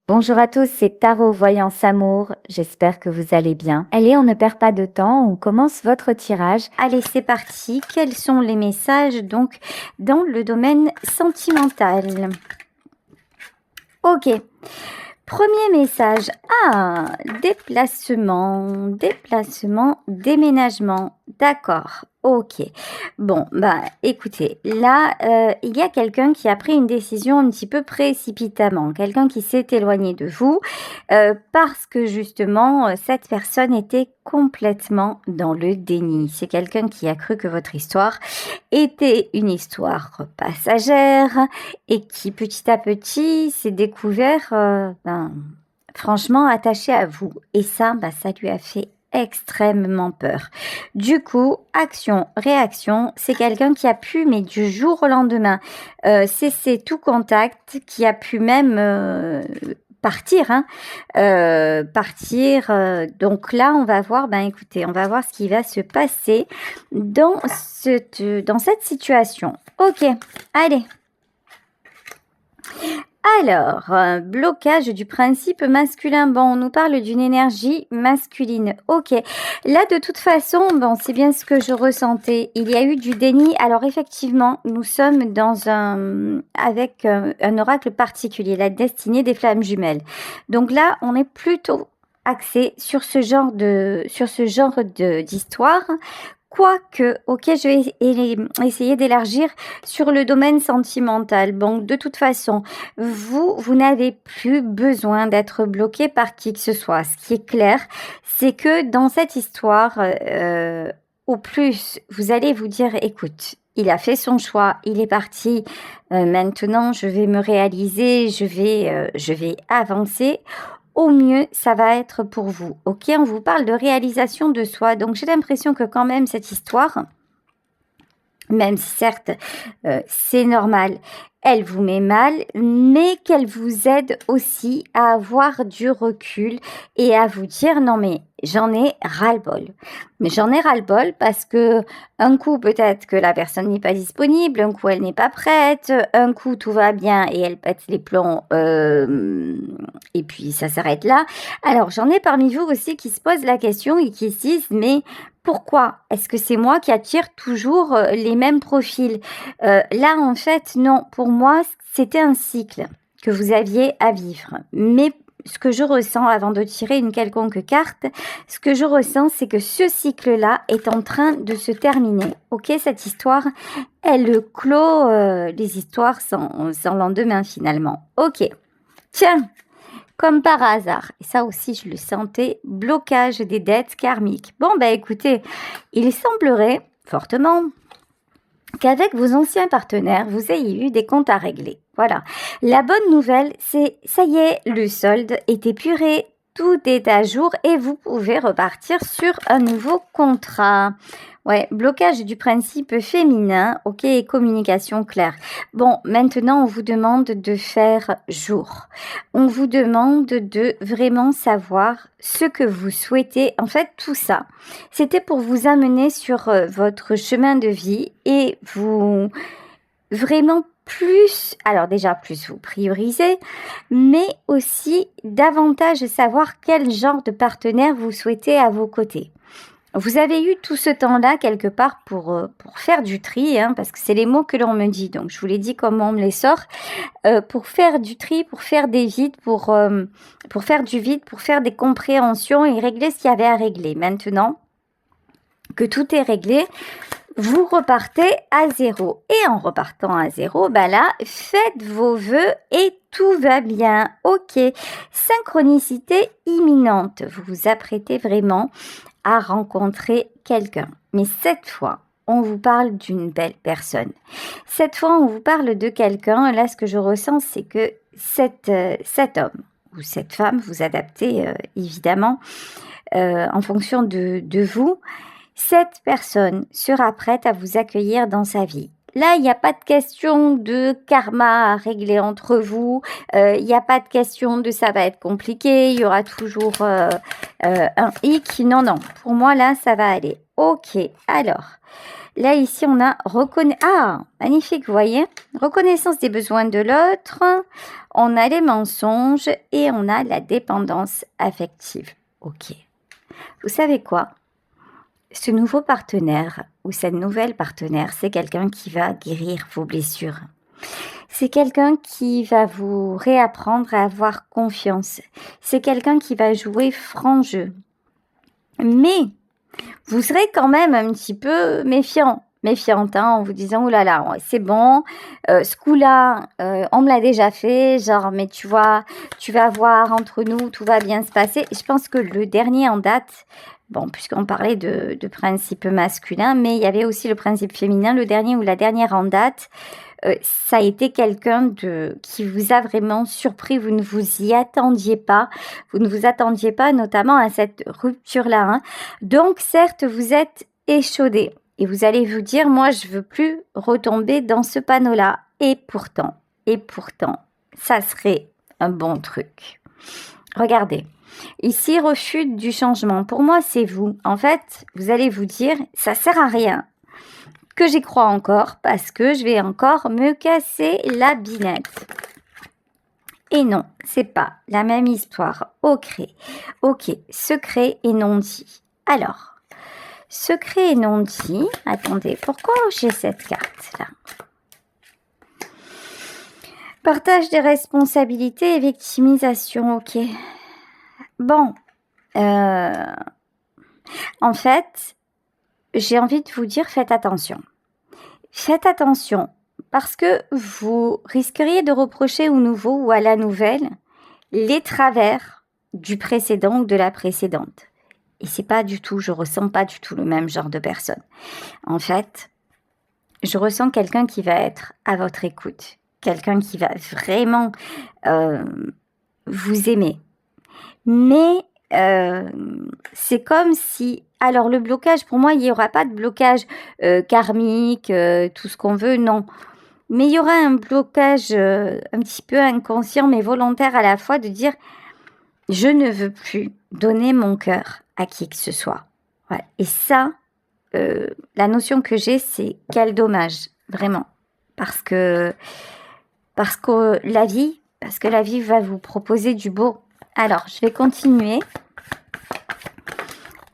Bonjour à tous, c'est Tarot Voyance Amour, j'espère que vous allez bien. Allez, on ne perd pas de temps, on commence votre tirage. Allez, c'est parti, quels sont les messages donc dans le domaine sentimental? Ok, premier message, déplacement, déménagement, d'accord. Ok. Bon, bah écoutez, là, il y a quelqu'un qui a pris une décision un petit peu précipitamment, quelqu'un qui s'est éloigné de vous parce que justement, cette personne était complètement dans le déni. C'est quelqu'un qui a cru que votre histoire était une histoire passagère et qui petit à petit s'est découvert franchement attaché à vous. Et ça, ça lui a fait extrêmement peur. Du coup, action-réaction, c'est quelqu'un qui a pu, mais du jour au lendemain, cesser tout contact, qui a pu même partir. Donc là, on va voir, écoutez, on va voir ce qui va se passer dans cette situation. Ok, allez. Alors, blocage du principe masculin. Bon, on nous parle d'une énergie masculine. Ok. Là, de toute façon, c'est bien ce que je ressentais. Il y a eu du déni. Alors, effectivement, nous sommes avec un oracle particulier, la destinée des flammes jumelles. Donc là, on est plutôt axé sur ce genre d'histoire. Quoique, ok, je vais essayer d'élargir sur le domaine sentimental. Bon, de toute façon, vous n'avez plus besoin d'être bloqué par qui que ce soit. Ce qui est clair, c'est que dans cette histoire, au plus, vous allez vous dire, écoute, il a fait son choix, il est parti. Maintenant, je vais me réaliser, je vais avancer. Au mieux, ça va être pour vous. Ok, on vous parle de réalisation de soi. Donc, j'ai l'impression que quand même, cette histoire, même si certes, c'est normal, elle vous met mal, mais qu'elle vous aide aussi à avoir du recul et à vous dire non mais j'en ai ras-le-bol. Mais j'en ai ras-le-bol parce que un coup peut-être que la personne n'est pas disponible, un coup elle n'est pas prête, un coup tout va bien et elle pète les plombs et puis ça s'arrête là. Alors j'en ai parmi vous aussi qui se posent la question et qui se disent mais pourquoi est-ce que c'est moi qui attire toujours les mêmes profils? Là, en fait, non. Pour moi, c'était un cycle que vous aviez à vivre. Mais ce que je ressens, avant de tirer une quelconque carte, ce que je ressens, c'est que ce cycle-là est en train de se terminer. Ok, cette histoire, elle clôt les histoires sans lendemain, finalement. Ok. Tiens, comme par hasard, et ça aussi je le sentais, blocage des dettes karmiques. Bon, écoutez, il semblerait fortement qu'avec vos anciens partenaires, vous ayez eu des comptes à régler. Voilà. La bonne nouvelle, c'est, ça y est, le solde est épuré, tout est à jour et vous pouvez repartir sur un nouveau contrat. Ouais, blocage du principe féminin, ok, et communication claire. Bon, maintenant, on vous demande de faire jour. On vous demande de vraiment savoir ce que vous souhaitez. En fait, tout ça, c'était pour vous amener sur votre chemin de vie et vous vraiment alors déjà plus vous prioriser, mais aussi davantage savoir quel genre de partenaire vous souhaitez à vos côtés. Vous avez eu tout ce temps-là quelque part pour faire du tri, parce que c'est les mots que l'on me dit. Donc, je vous l'ai dit comment on me les sort. Pour faire du tri, pour faire des vides, pour faire du vide, pour faire des compréhensions et régler ce qu'il y avait à régler. Maintenant que tout est réglé, vous repartez à zéro. Et en repartant à zéro, là, faites vos vœux et tout va bien. Ok. Synchronicité imminente. Vous vous apprêtez vraiment à rencontrer quelqu'un. Mais cette fois, on vous parle d'une belle personne. Cette fois, on vous parle de quelqu'un. Là, ce que je ressens, c'est que cet homme ou cette femme, vous adaptez évidemment en fonction de vous. Cette personne sera prête à vous accueillir dans sa vie. Là, il n'y a pas de question de karma à régler entre vous. Il n'y a pas de question de ça va être compliqué. Il y aura toujours un hic. Non. Pour moi, là, ça va aller. Ok, alors, là ici on a ah, magnifique, vous voyez, reconnaissance des besoins de l'autre, on a les mensonges et on a la dépendance affective. Ok, vous savez quoi? Ce nouveau partenaire ou cette nouvelle partenaire, c'est quelqu'un qui va guérir vos blessures. C'est quelqu'un qui va vous réapprendre à avoir confiance. C'est quelqu'un qui va jouer franc jeu. Mais vous serez quand même un petit peu méfiante, hein, en vous disant « Oh là là, c'est bon, ce coup-là, on me l'a déjà fait, genre, mais tu vois, tu vas voir, entre nous, tout va bien se passer. » Je pense que le dernier en date, bon, puisqu'on parlait de principe masculin, mais il y avait aussi le principe féminin, le dernier ou la dernière en date, ça a été quelqu'un qui vous a vraiment surpris, vous ne vous y attendiez pas, vous ne vous attendiez pas notamment à cette rupture-là. Hein. Donc certes, vous êtes échaudé et vous allez vous dire, moi je veux plus retomber dans ce panneau-là. Et pourtant, ça serait un bon truc. Regardez, ici, refus du changement. Pour moi, c'est vous. En fait, vous allez vous dire, ça sert à rien que j'y crois encore parce que je vais encore me casser la binette. Et non, c'est pas la même histoire. Ok, secret et non dit. Alors, secret et non dit. Attendez, pourquoi j'ai cette carte-là? Partage des responsabilités et victimisation, ok. Bon, en fait, j'ai envie de vous dire, faites attention. Faites attention, parce que vous risqueriez de reprocher au nouveau ou à la nouvelle les travers du précédent ou de la précédente. Et c'est pas du tout, je ressens pas du tout le même genre de personne. En fait, je ressens quelqu'un qui va être à votre écoute, quelqu'un qui va vraiment vous aimer. Mais c'est comme si... Alors, le blocage, pour moi, il n'y aura pas de blocage karmique, tout ce qu'on veut, non. Mais il y aura un blocage un petit peu inconscient, mais volontaire à la fois, de dire « Je ne veux plus donner mon cœur à qui que ce soit. » Ouais. Et ça, la notion que j'ai, c'est quel dommage, vraiment. Parce que la vie va vous proposer du beau. Alors, je vais continuer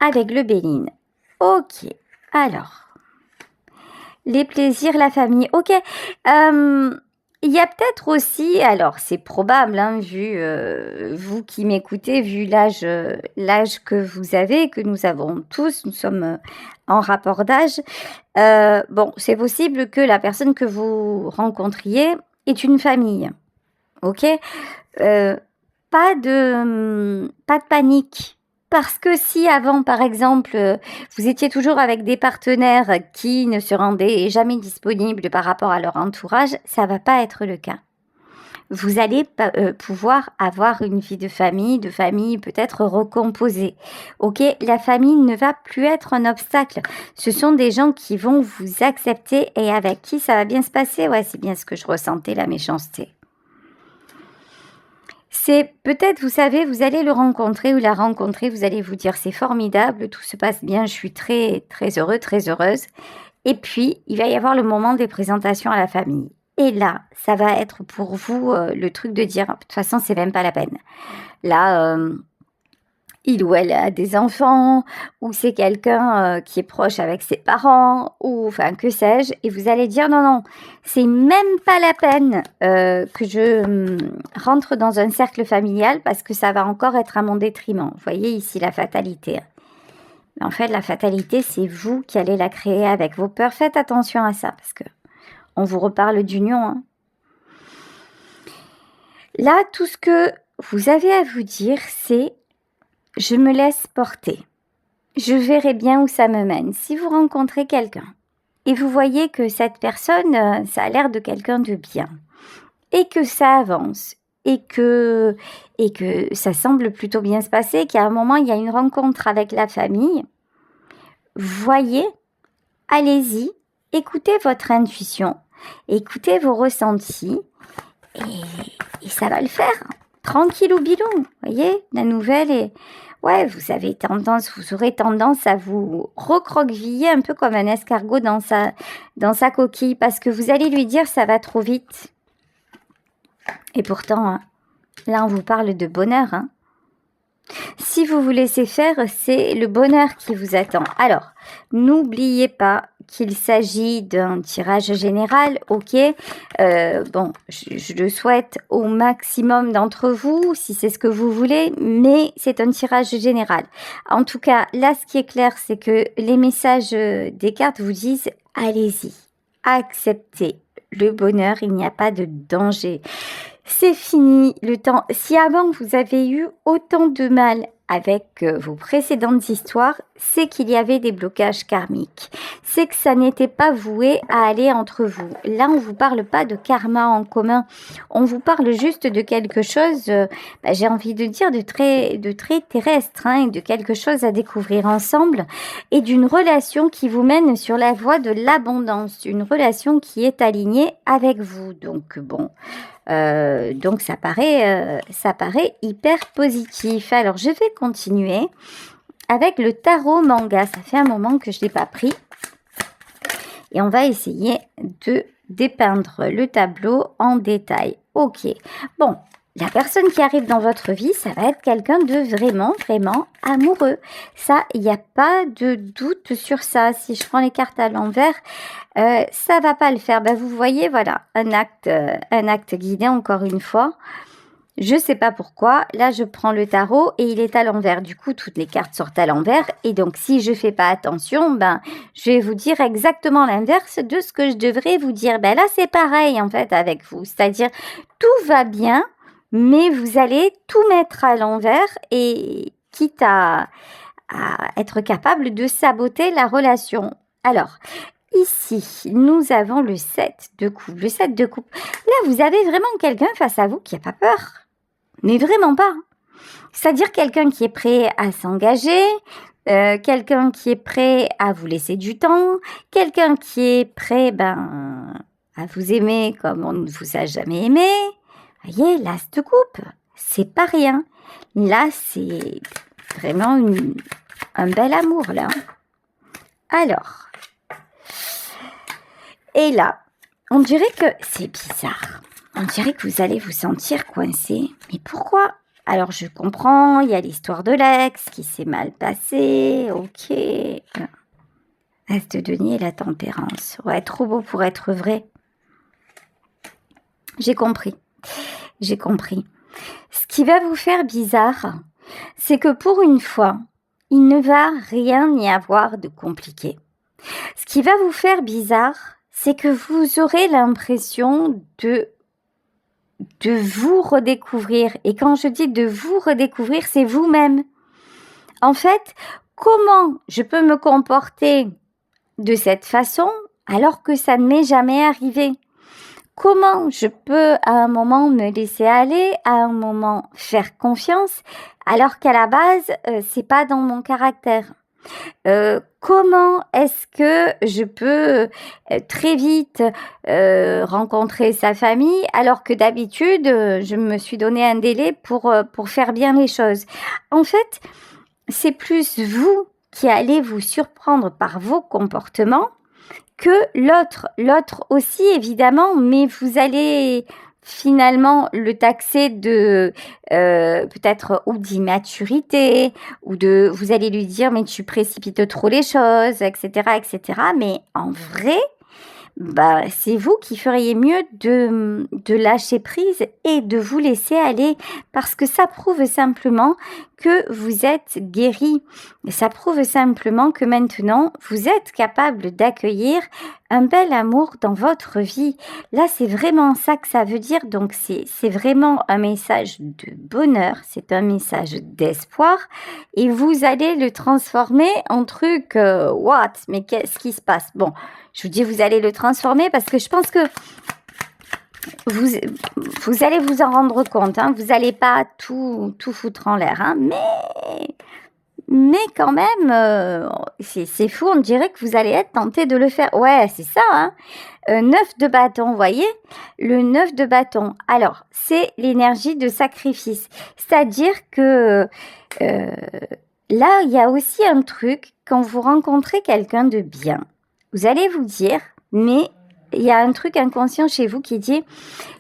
avec le Béline. Ok, alors, les plaisirs, la famille. Ok, il y a peut-être aussi, alors c'est probable, hein, vu vous qui m'écoutez, vu l'âge que vous avez, que nous avons tous, nous sommes en rapport d'âge. Bon, c'est possible que la personne que vous rencontriez est une famille. Ok, pas de panique. Parce que si avant, par exemple, vous étiez toujours avec des partenaires qui ne se rendaient jamais disponibles par rapport à leur entourage, ça ne va pas être le cas. Vous allez pouvoir avoir une vie de famille peut-être recomposée. Ok, la famille ne va plus être un obstacle. Ce sont des gens qui vont vous accepter et avec qui ça va bien se passer. Ouais, c'est bien ce que je ressentais, la méchanceté. C'est peut-être, vous savez, vous allez le rencontrer ou la rencontrer, vous allez vous dire c'est formidable, tout se passe bien, je suis très très heureux, très heureuse. Et puis, il va y avoir le moment des présentations à la famille. Et là, ça va être pour vous le truc de dire, de toute façon, c'est même pas la peine. Là, il ou elle a des enfants, ou c'est quelqu'un qui est proche avec ses parents, ou enfin que sais-je, et vous allez dire non, c'est même pas la peine que je rentre dans un cercle familial parce que ça va encore être à mon détriment. Vous voyez ici la fatalité. Mais en fait, la fatalité, c'est vous qui allez la créer avec vos peurs. Faites attention à ça parce que on vous reparle d'union. Hein. Là, tout ce que vous avez à vous dire, c'est je me laisse porter. Je verrai bien où ça me mène. Si vous rencontrez quelqu'un et vous voyez que cette personne, ça a l'air de quelqu'un de bien et que ça avance et que ça semble plutôt bien se passer, qu'à un moment, il y a une rencontre avec la famille, voyez, allez-y, écoutez votre intuition, écoutez vos ressentis et ça va le faire. Tranquillou bilou, voyez, la nouvelle est... ouais, vous aurez tendance à vous recroqueviller un peu comme un escargot dans sa coquille parce que vous allez lui dire ça va trop vite. Et pourtant, hein, là, on vous parle de bonheur. Hein. Si vous vous laissez faire, c'est le bonheur qui vous attend. Alors, n'oubliez pas qu'il s'agit d'un tirage général, ok. Bon, je le souhaite au maximum d'entre vous, si c'est ce que vous voulez, mais c'est un tirage général. En tout cas, là, ce qui est clair, c'est que les messages des cartes vous disent « Allez-y, acceptez le bonheur, il n'y a pas de danger ». C'est fini le temps. Si avant vous avez eu autant de mal avec vos précédentes histoires, c'est qu'il y avait des blocages karmiques. C'est que ça n'était pas voué à aller entre vous. Là, on vous parle pas de karma en commun. On vous parle juste de quelque chose, j'ai envie de dire, de très terrestre, hein, de quelque chose à découvrir ensemble et d'une relation qui vous mène sur la voie de l'abondance, une relation qui est alignée avec vous. Donc, bon... donc ça paraît hyper positif. Alors je vais continuer avec le tarot manga. Ça fait un moment que je l'ai pas pris et on va essayer de dépeindre le tableau en détail. Ok. Bon, la personne qui arrive dans votre vie, ça va être quelqu'un de vraiment amoureux. Ça, il n'y a pas de doute sur ça. Si je prends les cartes à l'envers, ça va pas le faire. Ben, vous voyez, voilà, un acte guidé encore une fois. Je sais pas pourquoi. Là, je prends le tarot et il est à l'envers. Du coup, toutes les cartes sortent à l'envers. Et donc, si je fais pas attention, ben, je vais vous dire exactement l'inverse de ce que je devrais vous dire. Ben là, c'est pareil, en fait, avec vous. C'est-à-dire, tout va bien, mais vous allez tout mettre à l'envers et quitte à être capable de saboter la relation. Alors, ici, nous avons le 7 de coupe. Le 7 de coupe. Là, vous avez vraiment quelqu'un face à vous qui n'a pas peur. Mais vraiment pas. C'est-à-dire quelqu'un qui est prêt à s'engager, quelqu'un qui est prêt à vous laisser du temps, quelqu'un qui est prêt à vous aimer comme on ne vous a jamais aimé. Voyez, l'as de coupe, c'est pas rien. Là, c'est vraiment un bel amour, là. Alors, et là, on dirait que c'est bizarre. On dirait que vous allez vous sentir coincé. Mais pourquoi? Alors, je comprends, il y a l'histoire de l'ex qui s'est mal passée. Ok. As de denier et la tempérance. Ouais, trop beau pour être vrai. J'ai compris. J'ai compris. Ce qui va vous faire bizarre, c'est que pour une fois, il ne va rien y avoir de compliqué. Ce qui va vous faire bizarre, c'est que vous aurez l'impression de vous redécouvrir. Et quand je dis de vous redécouvrir, c'est vous-même. En fait, comment je peux me comporter de cette façon alors que ça ne m'est jamais arrivé? Comment je peux à un moment me laisser aller, à un moment faire confiance, alors qu'à la base, c'est pas dans mon caractère? Comment est-ce que je peux très vite rencontrer sa famille alors que d'habitude, je me suis donné un délai pour faire bien les choses? En fait, c'est plus vous qui allez vous surprendre par vos comportements que l'autre aussi évidemment, mais vous allez finalement le taxer de peut-être ou d'immaturité ou vous allez lui dire mais tu précipites trop les choses, etc. Mais en vrai, c'est vous qui feriez mieux de lâcher prise et de vous laisser aller parce que ça prouve simplement que vous êtes guéri. Ça prouve simplement que maintenant, vous êtes capable d'accueillir un bel amour dans votre vie. Là, c'est vraiment ça que ça veut dire. Donc, c'est vraiment un message de bonheur, c'est un message d'espoir et vous allez le transformer en truc what? Mais qu'est-ce qui se passe? Bon, je vous dis vous allez le transformer parce que je pense que vous allez vous en rendre compte. Hein, vous n'allez pas tout foutre en l'air. Hein, mais quand même, c'est fou, on dirait que vous allez être tenté de le faire. Ouais, c'est ça, hein. 9 de bâton, vous voyez? Le 9 de bâton. Alors, c'est l'énergie de sacrifice. C'est-à-dire que là, il y a aussi un truc, quand vous rencontrez quelqu'un de bien, vous allez vous dire, mais il y a un truc inconscient chez vous qui dit,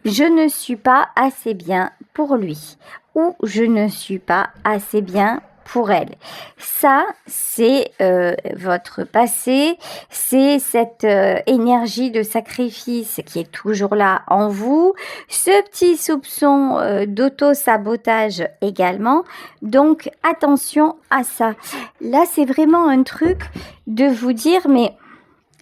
je ne suis pas assez bien pour lui, ou je ne suis pas assez bien pour elle. Ça, c'est votre passé, c'est cette énergie de sacrifice qui est toujours là en vous, ce petit soupçon d'auto-sabotage également. Donc, attention à ça. Là, c'est vraiment un truc de vous dire, mais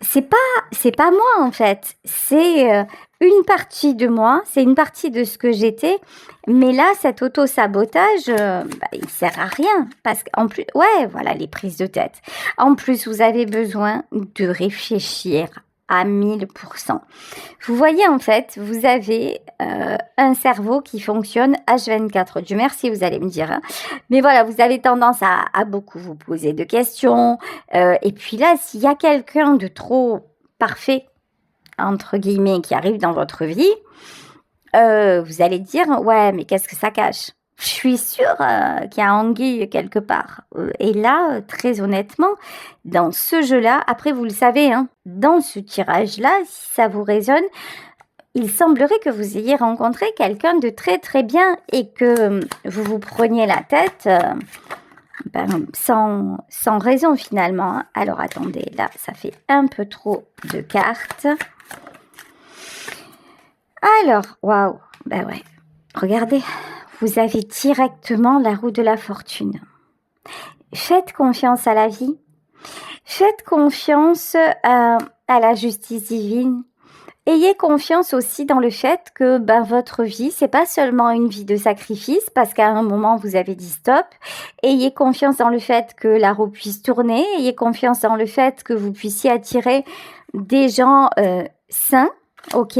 c'est pas moi en fait, c'est une partie de moi, c'est une partie de ce que j'étais, mais là cet auto-sabotage, il sert à rien, parce qu'en plus, ouais, voilà les prises de tête. En plus, vous avez besoin de réfléchir à 1000%. Vous voyez en fait, vous avez un cerveau qui fonctionne H24. Dieu merci, vous allez me dire. Hein. Mais voilà, vous avez tendance à beaucoup vous poser de questions. Et puis là, s'il y a quelqu'un de trop parfait, entre guillemets, qui arrive dans votre vie, vous allez dire, ouais, mais qu'est-ce que ça cache? Je suis sûre qu'il y a anguille quelque part. Et là, très honnêtement, dans ce jeu-là, après vous le savez, hein, dans ce tirage-là, si ça vous résonne, il semblerait que vous ayez rencontré quelqu'un de très très bien et que vous vous preniez la tête sans raison finalement. Hein. Alors attendez, là, ça fait un peu trop de cartes. Alors, waouh, ben ouais, regardez, vous avez directement la roue de la fortune. Faites confiance à la vie, faites confiance à la justice divine. Ayez confiance aussi dans le fait que votre vie, c'est pas seulement une vie de sacrifice, parce qu'à un moment, vous avez dit stop. Ayez confiance dans le fait que la roue puisse tourner. Ayez confiance dans le fait que vous puissiez attirer des gens sains, ok,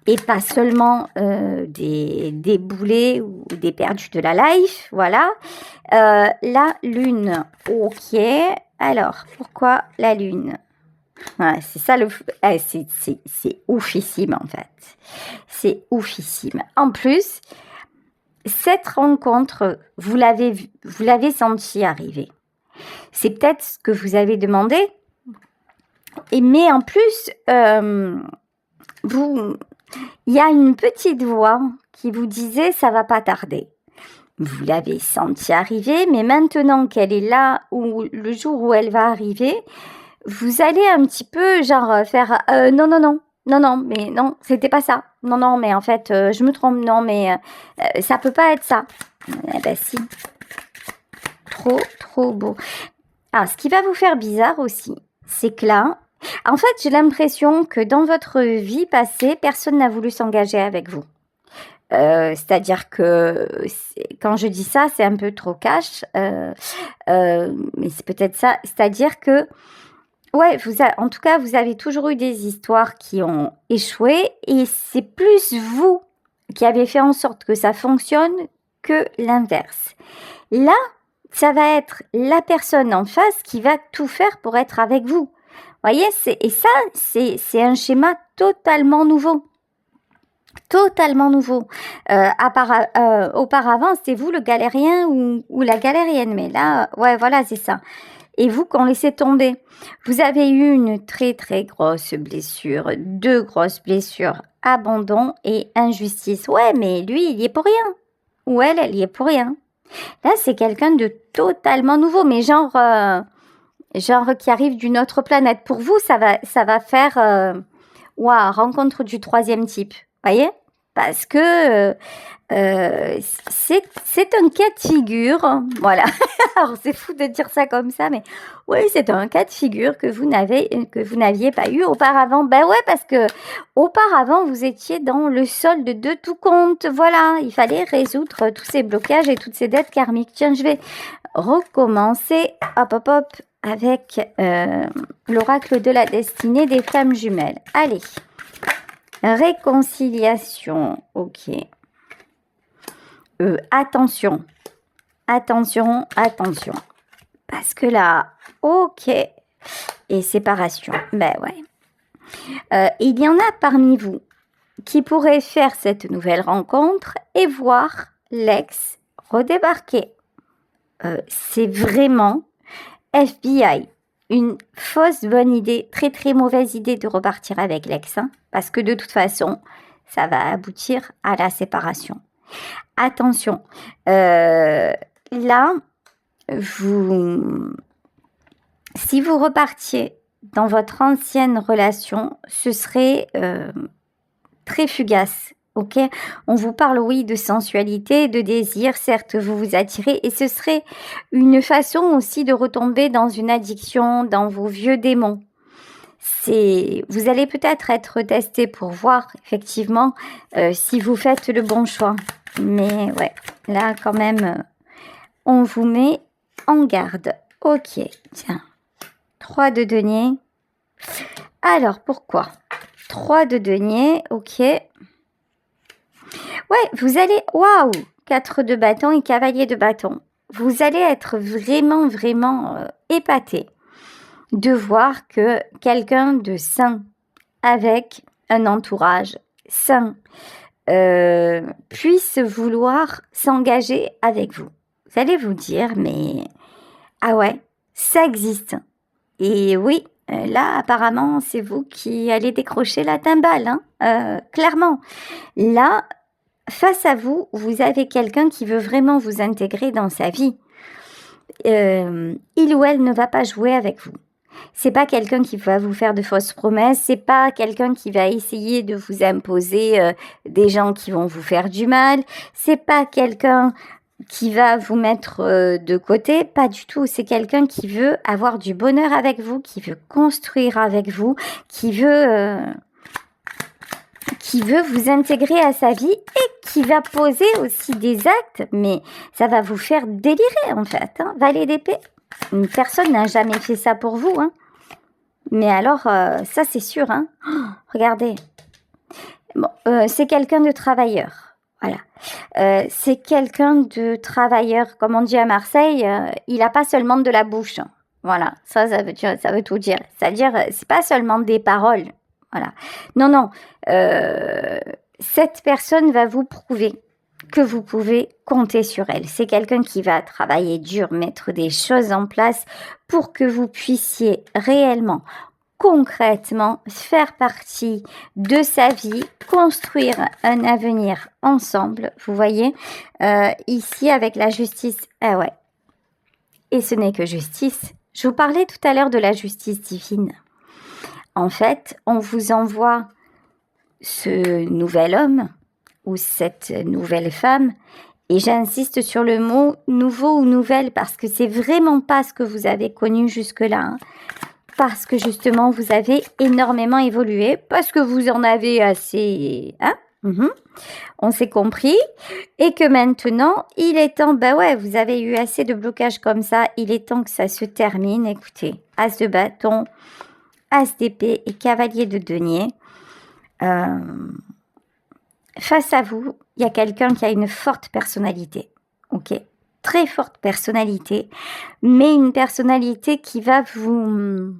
et pas seulement des boulets ou des perdus de la life, voilà. La lune, ok. Alors, pourquoi la lune? Ouais, c'est ça c'est oufissime en fait. C'est oufissime. En plus, cette rencontre, vous l'avez senti arriver. C'est peut-être ce que vous avez demandé. Mais en plus, il y a une petite voix qui vous disait ça va pas tarder. Vous l'avez senti arriver, mais maintenant qu'elle est là, ou le jour où elle va arriver, vous allez un petit peu genre faire non, mais non, c'était pas ça. Non, mais en fait, je me trompe. Non, mais ça peut pas être ça. Eh ben si. Trop beau. Alors, ce qui va vous faire bizarre aussi, c'est que là, en fait, j'ai l'impression que dans votre vie passée, personne n'a voulu s'engager avec vous. C'est-à-dire que quand je dis ça, c'est un peu trop cash, mais c'est peut-être ça. C'est-à-dire que ouais, en tout cas, vous avez toujours eu des histoires qui ont échoué et c'est plus vous qui avez fait en sorte que ça fonctionne que l'inverse. Là, ça va être la personne en face qui va tout faire pour être avec vous. Voyez, c'est un schéma totalement nouveau. Totalement nouveau. Auparavant, c'était vous le galérien ou la galérienne, mais là, ouais, voilà, c'est ça. Et vous, qu'on laissait tomber. Vous avez eu une très très grosse blessure, 2 grosses blessures, abandon et injustice. Ouais, mais lui, il y est pour rien. Ou elle y est pour rien. Là, c'est quelqu'un de totalement nouveau, mais genre qui arrive d'une autre planète. Pour vous, ça va faire rencontre du 3e type. Voyez? Parce que c'est un cas de figure, voilà. Alors c'est fou de dire ça comme ça, mais oui, c'est un cas de figure que vous n'aviez pas eu auparavant. Ben ouais, parce que auparavant vous étiez dans le solde de tout compte. Voilà, il fallait résoudre tous ces blocages et toutes ces dettes karmiques. Tiens, je vais recommencer, hop, avec l'oracle de la destinée des flammes jumelles. Allez. Réconciliation, ok. Attention. Parce que là, ok, et séparation, ben ouais. Il y en a parmi vous qui pourraient faire cette nouvelle rencontre et voir l'ex redébarquer. C'est vraiment FBI. Une fausse bonne idée, très très mauvaise idée de repartir avec l'ex, hein, parce que de toute façon, ça va aboutir à la séparation. Attention, là, si vous repartiez dans votre ancienne relation, ce serait très fugace. Ok, on vous parle, oui, de sensualité, de désir, certes, vous vous attirez, et ce serait une façon aussi de retomber dans une addiction, dans vos vieux démons. Vous allez peut-être être testé pour voir, effectivement, si vous faites le bon choix. Mais ouais, là, quand même, on vous met en garde. Ok, tiens, 3 de denier. Alors, pourquoi 3 de denier, ok. Ouais, vous allez... Waouh, 4 de bâton et cavalier de bâton. Vous allez être vraiment, vraiment épaté de voir que quelqu'un de sain, avec un entourage sain, puisse vouloir s'engager avec vous. Vous allez vous dire, mais... Ah ouais, ça existe. Et oui, là, apparemment, c'est vous qui allez décrocher la timbale, hein, clairement. Là, face à vous, vous avez quelqu'un qui veut vraiment vous intégrer dans sa vie. Il ou elle ne va pas jouer avec vous. C'est pas quelqu'un qui va vous faire de fausses promesses, c'est pas quelqu'un qui va essayer de vous imposer des gens qui vont vous faire du mal, c'est pas quelqu'un qui va vous mettre de côté, pas du tout. C'est quelqu'un qui veut avoir du bonheur avec vous, qui veut construire avec vous, qui veut vous intégrer à sa vie et qui va poser aussi des actes, mais ça va vous faire délirer en fait. Hein. Valet d'épée, personne n'a jamais fait ça pour vous. Hein. Mais alors, ça c'est sûr. Hein. Oh, regardez, bon, c'est quelqu'un de travailleur. Voilà, c'est quelqu'un de travailleur, comme on dit à Marseille, il n'a pas seulement de la bouche. Voilà, ça veut tout dire. C'est-à-dire, c'est pas seulement des paroles. Voilà. Non, non, cette personne va vous prouver que vous pouvez compter sur elle. C'est quelqu'un qui va travailler dur, mettre des choses en place pour que vous puissiez réellement concrètement faire partie de sa vie, construire un avenir ensemble, vous voyez, ici avec la justice, ah ouais, et ce n'est que justice. Je vous parlais tout à l'heure de la justice divine. En fait, on vous envoie ce nouvel homme ou cette nouvelle femme, et j'insiste sur le mot nouveau ou nouvelle parce que c'est vraiment pas ce que vous avez connu jusque-là, hein. Parce que justement, vous avez énormément évolué, parce que vous en avez assez, hein, on s'est compris, et que maintenant, il est temps, bah ouais, vous avez eu assez de blocages comme ça, il est temps que ça se termine. Écoutez, as de bâton, as d'épée et cavalier de denier. Face à vous, il y a quelqu'un qui a une forte personnalité, ok, très forte personnalité, mais une personnalité qui va vous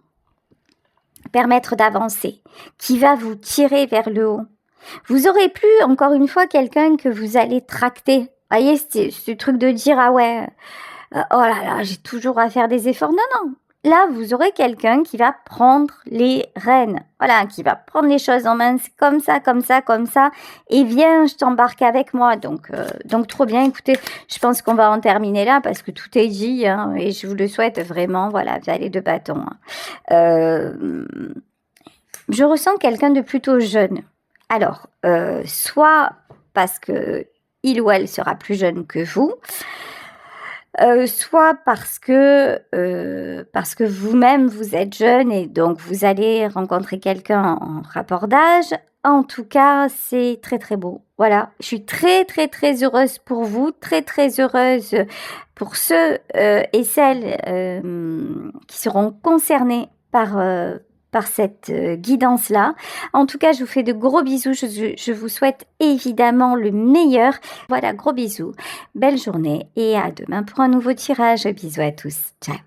permettre d'avancer, qui va vous tirer vers le haut. Vous aurez plus, encore une fois, quelqu'un que vous allez tracter. Vous voyez, ce truc de dire, ah ouais, oh là là, j'ai toujours à faire des efforts. Non, non. Là, vous aurez quelqu'un qui va prendre les rênes. Voilà, qui va prendre les choses en main. C'est comme ça, comme ça, comme ça. Et viens, je t'embarque avec moi. Donc, trop bien. Écoutez, je pense qu'on va en terminer là parce que tout est dit. Hein, et je vous le souhaite vraiment. Voilà, valet de bâton. Hein. Je ressens quelqu'un de plutôt jeune. Alors, soit parce que il ou elle sera plus jeune que vous, soit parce que vous-même vous êtes jeune et donc vous allez rencontrer quelqu'un en rapport d'âge. En tout cas, c'est très très beau. Voilà, je suis très très très heureuse pour vous, très très heureuse pour ceux et celles qui seront concernés par cette guidance-là. En tout cas, je vous fais de gros bisous. Je vous souhaite évidemment le meilleur. Voilà, gros bisous. Belle journée et à demain pour un nouveau tirage. Bisous à tous. Ciao.